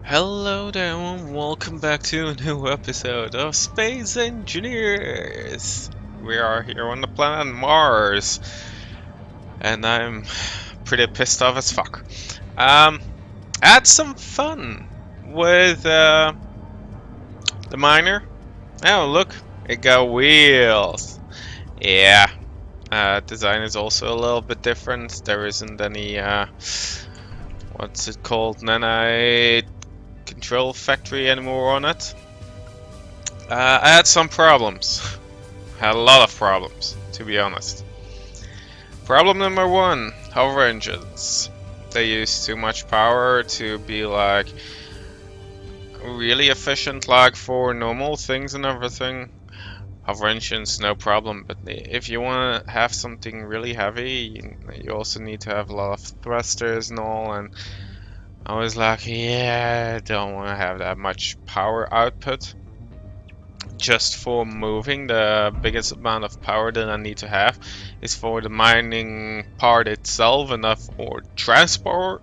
Hello there and welcome back to a new episode of Space Engineers! We are here on the planet Mars, and I'm pretty pissed off as fuck. I had some fun with the miner. Oh look, it got wheels! Yeah, design is also a little bit different. There isn't any, what's it called, nanite control factory anymore on it. I had some problems. Had a lot of problems, to be honest. Problem number one, hover engines. They use too much power to be like really efficient, like for normal things and everything. Hover engines, no problem, but if you want to have something really heavy, you also need to have a lot of thrusters and all, and I was like, yeah, I don't want to have that much power output. Just for moving, the biggest amount of power that I need to have is for the mining part itself, enough for transport.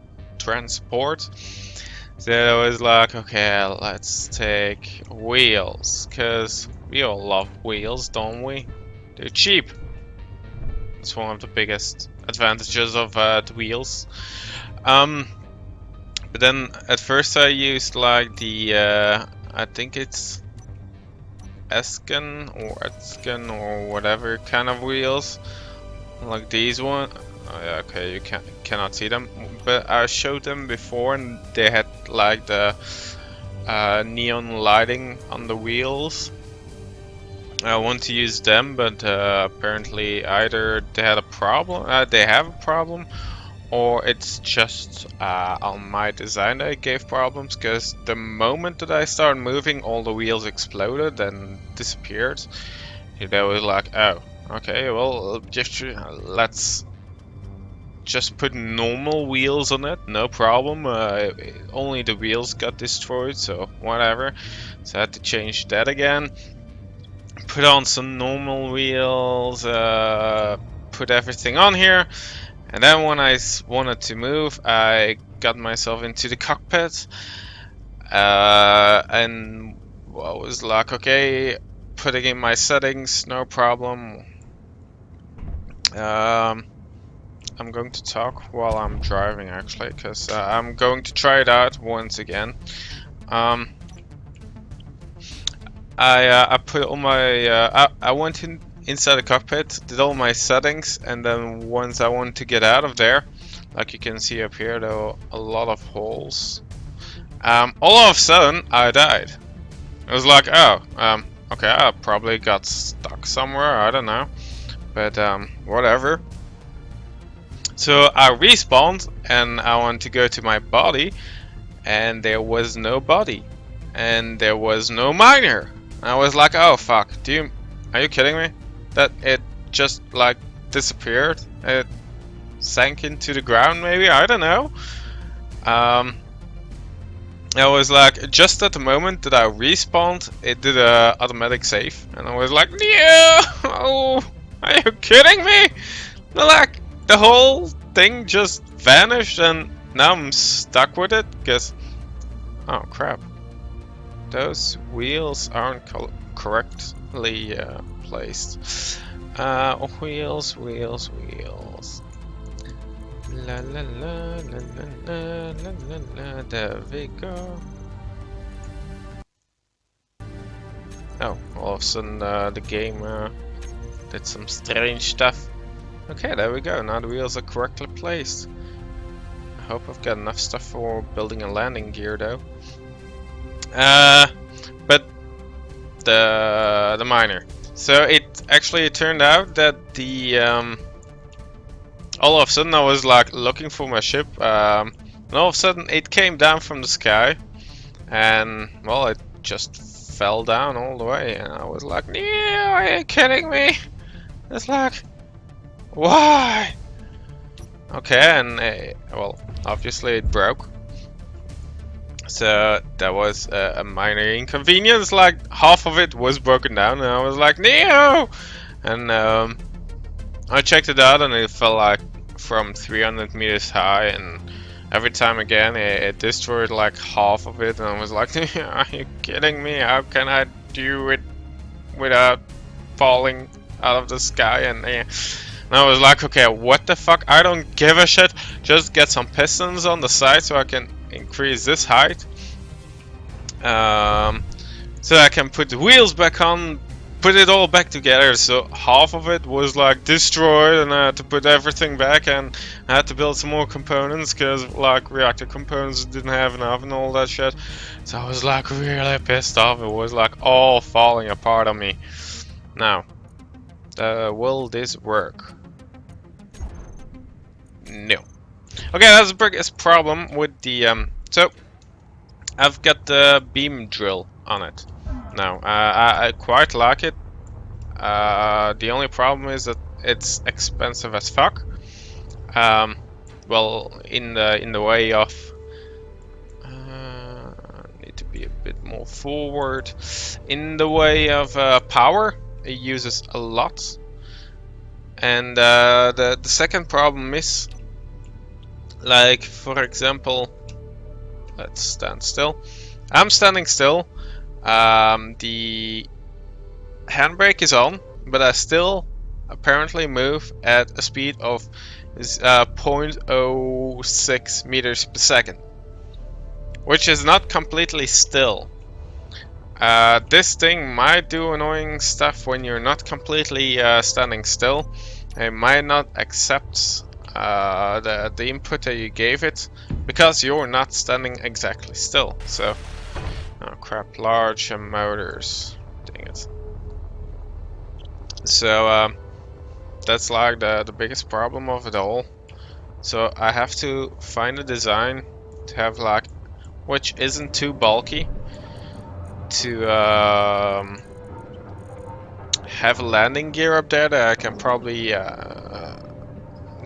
So I was like, okay, let's take wheels, cause we all love wheels, don't we? They're cheap. It's one of the biggest advantages of the wheels. But then at first I used like the I think it's Esken or whatever kind of wheels, like these one. Oh, yeah, okay, you cannot see them, but I showed them before, and they had like the neon lighting on the wheels. I want to use them, but apparently either they had a problem, they have a problem, or it's just on my design that it gave problems, because the moment that I started moving, all the wheels exploded and disappeared. They was like, oh, okay, well, let's just put normal wheels on it, no problem. Only the wheels got destroyed, so whatever. So I had to change that again. Put on some normal wheels, put everything on here. And then when I wanted to move, I got myself into the cockpit, and I was like, okay, putting in my settings, no problem. I'm going to talk while I'm driving, actually, because I'm going to try it out once again. I put all my, I went inside the cockpit, did all my settings, and then once I wanted to get out of there, like you can see up here, there were a lot of holes. All of a sudden, I died. It was like, oh, okay, I probably got stuck somewhere, I don't know, but whatever. So I respawned, and I wanted to go to my body, and there was no body, and there was no miner. I was like, oh fuck, are you kidding me? That it just like disappeared? It sank into the ground maybe? I don't know. I was like, just at the moment that I respawned, it did a automatic save. And I was like, yeah! Oh, are you kidding me? Like, the whole thing just vanished and now I'm stuck with it? Because, oh crap. Those wheels aren't correctly placed. Wheels. La la la la la la la la. There we go. Oh, all of a sudden the game did some strange stuff. Okay, there we go. Now the wheels are correctly placed. I hope I've got enough stuff for building a landing gear though. But the miner. So it turned out that the all of a sudden I was like looking for my ship, and all of a sudden it came down from the sky, and well, it just fell down all the way, and I was like, yeah, are you kidding me? It's like, why? Okay, and well, obviously it broke. So that was a minor inconvenience, like half of it was broken down and I was like, no! And I checked it out and it fell like from 300 meters high, and every time again it destroyed like half of it, and I was like, are you kidding me? How can I do it without falling out of the sky? And I was like, okay, what the fuck? I don't give a shit. Just get some pistons on the side so I can increase this height. So I can put the wheels back on, put it all back together. So half of it was like destroyed, and I had to put everything back, and I had to build some more components because like reactor components didn't have enough and all that shit. So I was like really pissed off. It was like all falling apart on me. Now, will this work? No. Okay, that's the biggest problem with the so I've got the beam drill on it. Now, I quite like it. The only problem is that it's expensive as fuck. Well, in the way of need to be a bit more forward. In the way of power, it uses a lot. And the second problem is, like, for example, let's stand still. I'm standing still. The handbrake is on, but I still apparently move at a speed of 0.06 meters per second, which is not completely still. This thing might do annoying stuff when you're not completely standing still. It might not accept the input that you gave it because you're not standing exactly still. So, oh crap, large motors. Dang it. So that's like the biggest problem of it all. So I have to find a design to have like, which isn't too bulky, to have a landing gear up there that I can probably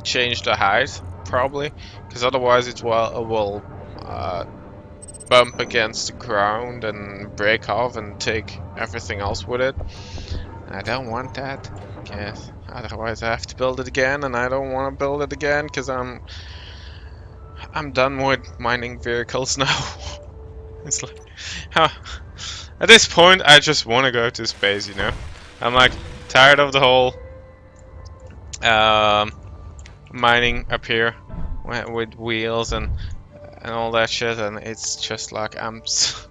change the height, probably, because otherwise it will bump against the ground and break off and take everything else with it. I don't want that, because otherwise I have to build it again, and I don't want to build it again because I'm done with mining vehicles now. It's like, at this point I just want to go to space, you know. I'm like tired of the whole mining up here with wheels and all that shit, and it's just like I'm so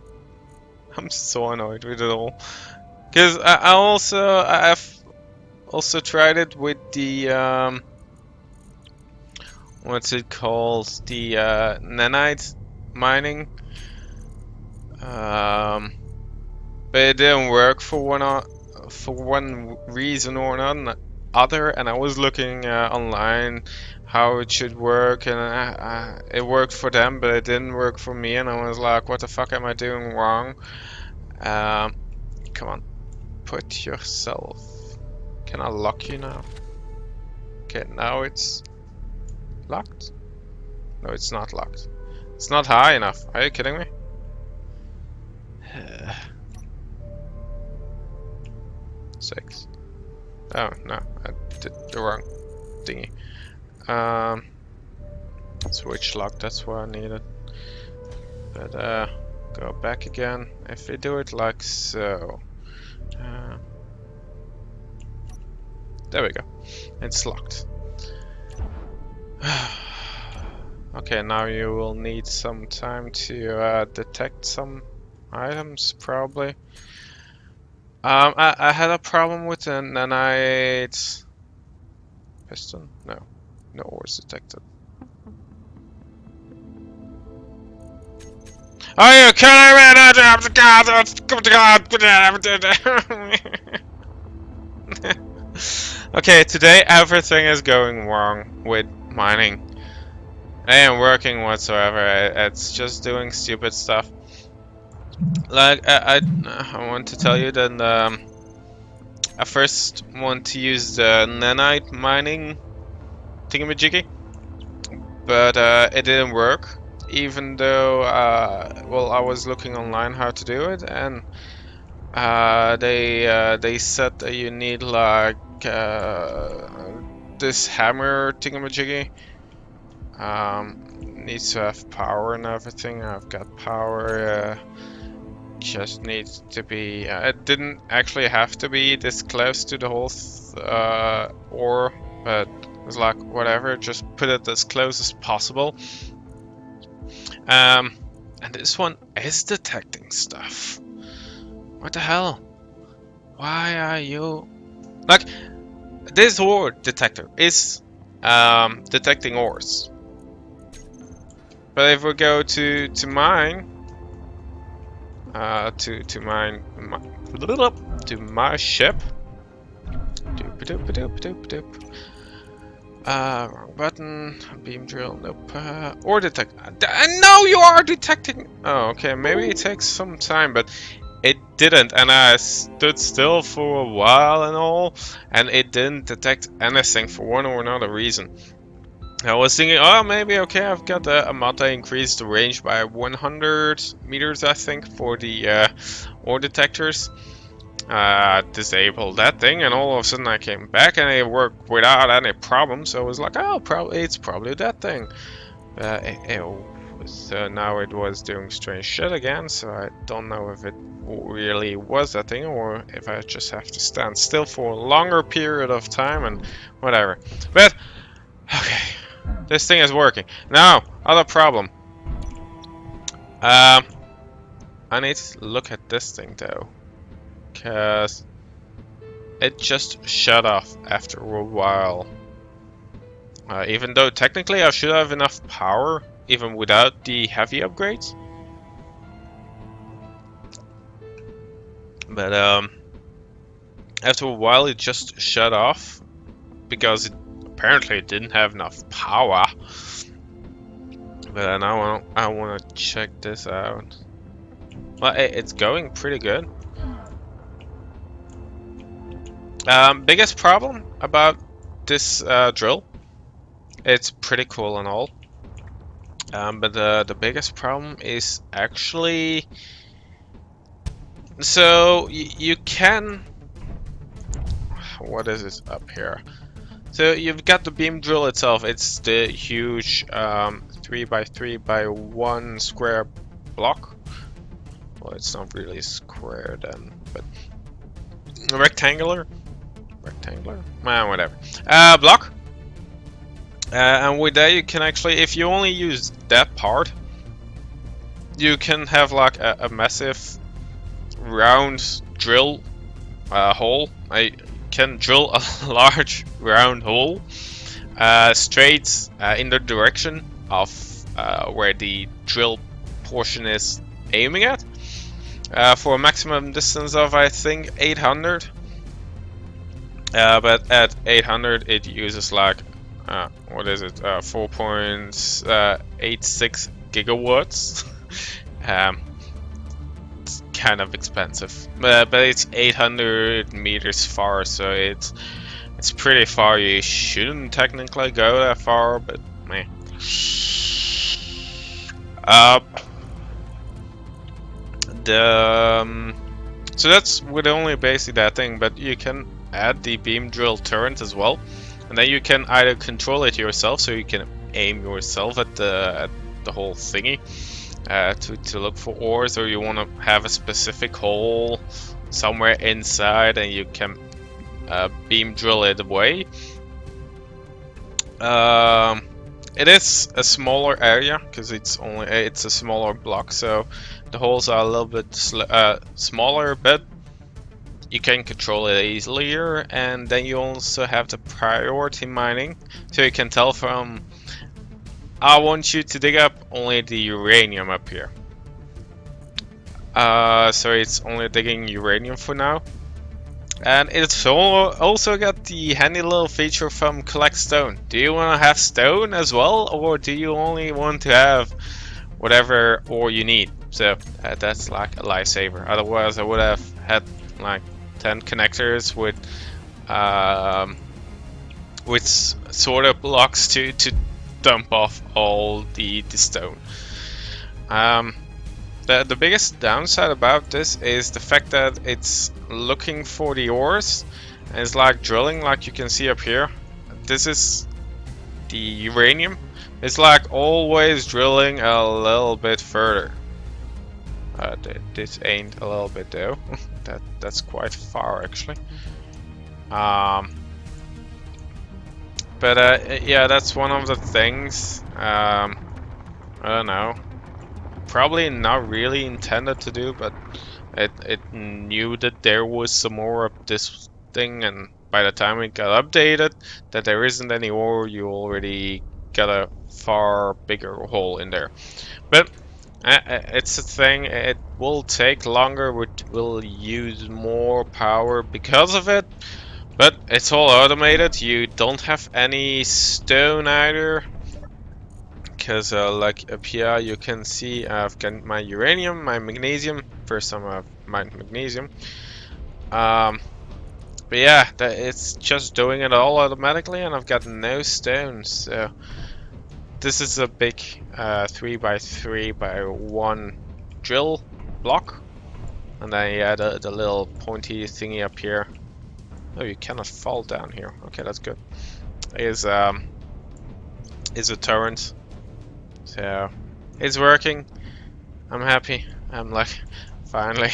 annoyed with it all. Because I've also tried it with the what's it called, the nanite mining, but it didn't work for one reason or another. And I was looking online how it should work, and it worked for them, but it didn't work for me. And I was like, what the fuck am I doing wrong? Come on. Put yourself. Can I lock you now? Okay, now it's locked. No, it's not locked. It's not high enough. Are you kidding me? Six. Oh no, I did the wrong thingy. Switch lock. That's what I needed. But go back again. If we do it like so. There we go. It's locked. Okay, now you will need some time to detect some items, probably. I had a problem with the nanite piston. No ores detected. Are you kidding me? Okay, today everything is going wrong with mining. It ain't working whatsoever. It's just doing stupid stuff. Like I want to tell you that I first want to use the nanite mining thingamajiggy, but it didn't work. Even though well, I was looking online how to do it, and they said that you need like this hammer thingamajiggy. needs to have power and everything. I've got power. Just needs to be. It didn't actually have to be this close to the whole ore, but it's like whatever. Just put it as close as possible. And this one is detecting stuff. What the hell? Why are you like this ore detector is detecting ores, but if we go to mine, to my ship, wrong button, beam drill, nope, ore detect. No, you are detecting. Oh, okay, maybe it takes some time, but it didn't, and I stood still for a while and all, and it didn't detect anything for one or another reason. I was thinking, oh, maybe, okay, I've got a mod that increased the range by 100 meters, I think, for the ore detectors. Disabled that thing, and all of a sudden I came back and it worked without any problem, so I was like, oh, it's probably that thing. So now it was doing strange shit again, so I don't know if it really was that thing or if I just have to stand still for a longer period of time and whatever. But, okay, this thing is working. Now, other problem. I need to look at this thing though, because it just shut off after a while. Even though technically I should have enough power even without the heavy upgrades. But after a while it just shut off because it apparently didn't have enough power. But now I want to check this out. Well, it's going pretty good. Biggest problem about this drill, it's pretty cool and all. But the biggest problem is actually, so you can, what is it up here? So you've got the beam drill itself. It's the huge 3x3x1 square block. Well, it's not really square then, but rectangular, whatever. Block. And with that you can actually, if you only use that part, you can have like a massive round drill hole. I can drill a large round hole straight in the direction of where the drill portion is aiming at, for a maximum distance of I think 800. But at 800 it uses like what is it, 4.86 gigawatts. It's kind of expensive, but it's 800 meters far, so it's pretty far. You shouldn't technically go that far, but man. So that's with only basically that thing, but you can add the beam drill turret as well, and then you can either control it yourself, so you can aim yourself at the whole thingy to look for ores, or you want to have a specific hole somewhere inside and you can beam drill it away. It is a smaller area because it's a smaller block, so the holes are a little bit smaller, but you can control it easier. And then you also have the priority mining, so you can tell from, I want you to dig up only the uranium up here. So it's only digging uranium for now. And it's also got the handy little feature from collect stone. Do you want to have stone as well, or do you only want to have whatever ore you need? So that's like a lifesaver. Otherwise I would have had like 10 connectors with sorter blocks to dump off all the stone. The biggest downside about this is the fact that it's looking for the ores, and it's like drilling, like you can see up here. This is the uranium, It's like always drilling a little bit further. This ain't a little bit though. That's quite far actually. But yeah, that's one of the things. I don't know. Probably not really intended to do, but it knew that there was some more of this thing, and by the time it got updated, that there isn't any more. You already got a far bigger hole in there. But it's a thing. It will take longer. It will use more power because of it. But it's all automated. You don't have any stone either. Because like up here you can see I've got my uranium, my magnesium. First time I've mined magnesium. But yeah, it's just doing it all automatically, and I've got no stones. So this is a big 3x3x1 drill block, and then yeah, the little pointy thingy up here. Oh, you cannot fall down here. Okay, that's good. Is a turret. So it's working. I'm happy. I'm like finally.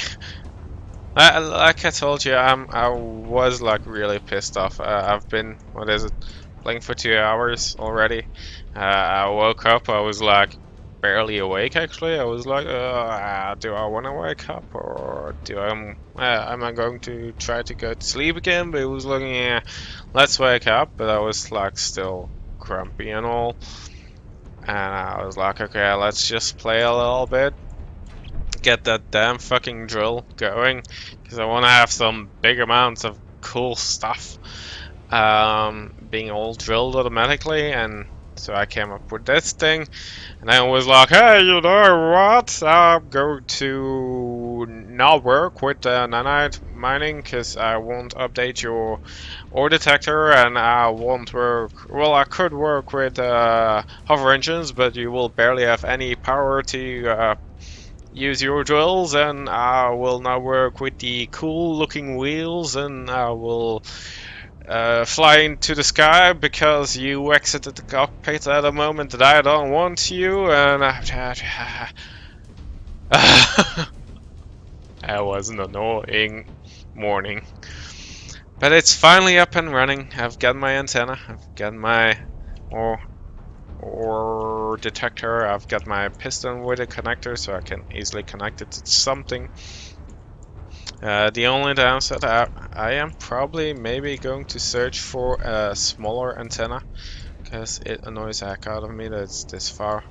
Like I told you, I was like really pissed off. I've been, what is it, playing for 2 hours already. I woke up. I was like barely awake actually. I was like, do I want to wake up or am I going to try to go to sleep again? But it was looking, yeah, let's wake up. But I was like still grumpy and all. And I was like, okay, let's just play a little bit. Get that damn fucking drill going. Because I want to have some big amounts of cool stuff. Being all drilled automatically. And so I came up with this thing. And I was like, hey, you know what? I'm going to not work with nanite mining because I won't update your ore detector, and I won't work. Well, I could work with hover engines, but you will barely have any power to use your drills, and I will not work with the cool looking wheels, and I will fly into the sky because you exited the cockpit at a moment that I don't want you, and that was an annoying morning. But it's finally up and running. I've got my antenna, I've got my ore detector, I've got my piston with a connector so I can easily connect it to something. The only downside, I am probably maybe going to search for a smaller antenna because it annoys the heck out of me that it's this far.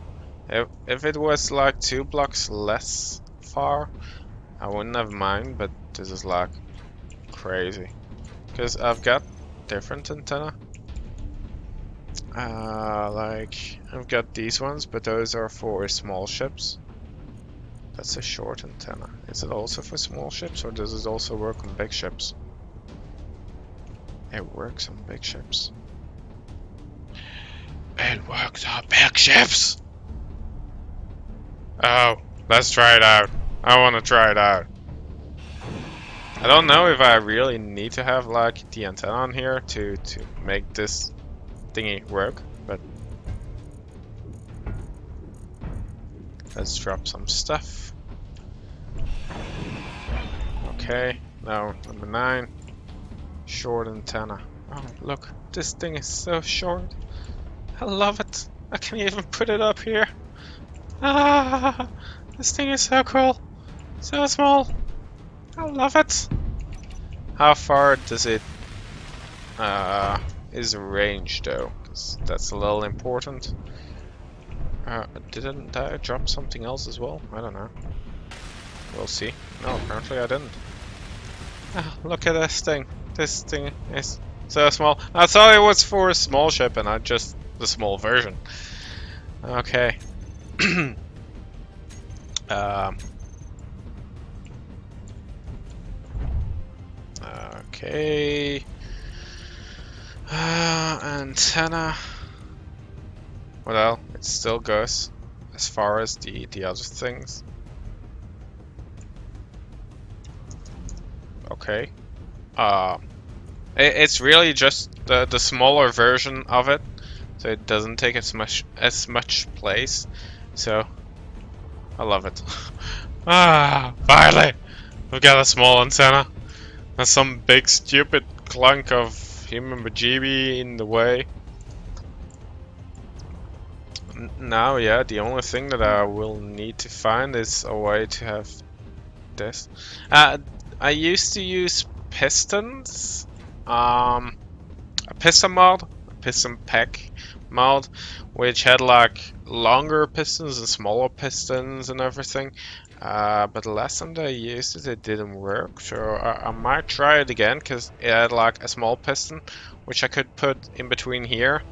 If it was like 2 blocks less far, I wouldn't have mind, but this is like crazy. Because I've got different antenna. Like I've got these ones, but those are for small ships. That's a short antenna. Is it also for small ships, or does it also work on big ships? It works on big ships. It works on big ships! Oh, let's try it out. I want to try it out. I don't know if I really need to have like the antenna on here to make this thingy work, but let's drop some stuff. Okay, now number 9, short antenna. Oh look, this thing is so short. I love it. I can even put it up here. Ah, this thing is so cool, so small. I love it. How far does it is range though? Because that's a little important. Didn't I drop something else as well? I don't know. We'll see. No, apparently I didn't. Oh, look at this thing. This thing is so small. I thought it was for a small ship and not just the small version. Okay. Okay. Antenna. Well, it still goes as far as the other things. Okay. It's really just the smaller version of it. so it doesn't take as much place. So I love it. Finally, we've got a small antenna and some big stupid clunk of human bajibi in the way. Now, yeah, the only thing that I will need to find is a way to have this. I used to use pistons, a piston mod, a piston pack mod, which had like longer pistons and smaller pistons and everything. But the last time that I used it, it didn't work. So I might try it again because it had like a small piston, which I could put in between here,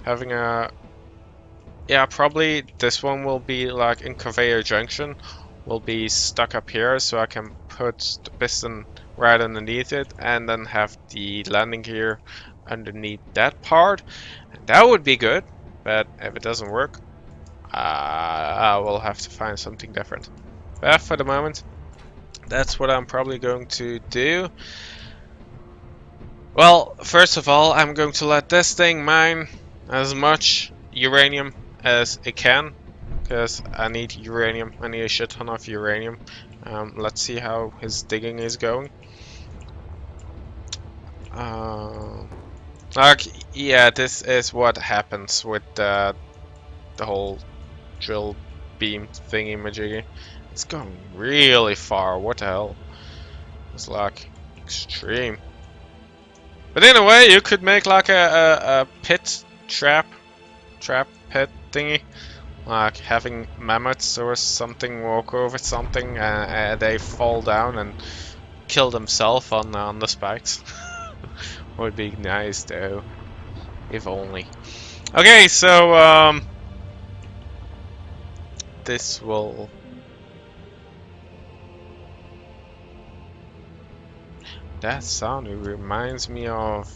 having a. Yeah, probably this one will be like in conveyor junction, will be stuck up here, so I can put the piston right underneath it and then have the landing gear underneath that part. And that would be good, but if it doesn't work, I will have to find something different. But for the moment, that's what I'm probably going to do. Well, first of all, I'm going to let this thing mine as much uranium as it can, because I need uranium. I need a shit ton of uranium. Let's see how his digging is going. Like, yeah, this is what happens with the whole drill beam thingy majiggy. It's going really far. What the hell? It's like extreme. But in a way, you could make like a pit trap pit thingy, like having mammoths or something walk over something and they fall down and kill themselves on the spikes. Would be nice though, if only. Okay, so this will. That sound reminds me of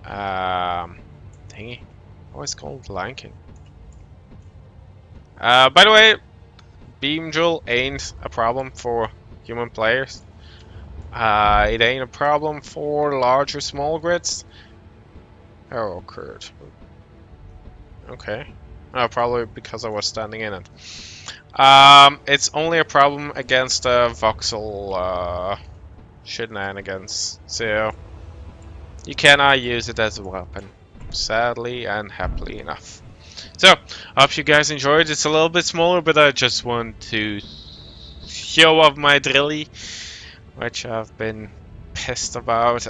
thingy. Oh, it's called Lion King. By the way, beam drill ain't a problem for human players. It ain't a problem for large or small grids. Oh, Kurt. Okay. Probably because I was standing in it. It's only a problem against voxel shenanigans. So you cannot use it as a weapon, sadly and happily enough. So, I hope you guys enjoyed. It's a little bit smaller, but I just want to show off my drilly, which I've been pissed about.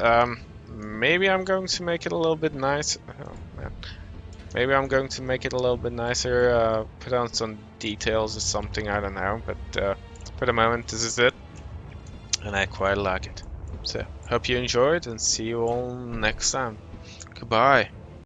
Maybe I'm going to make it a little bit nicer. Oh, man. Maybe I'm going to make it a little bit nicer, put on some details or something, I don't know. But for the moment, this is it. And I quite like it. So, hope you enjoyed and see you all next time. Goodbye.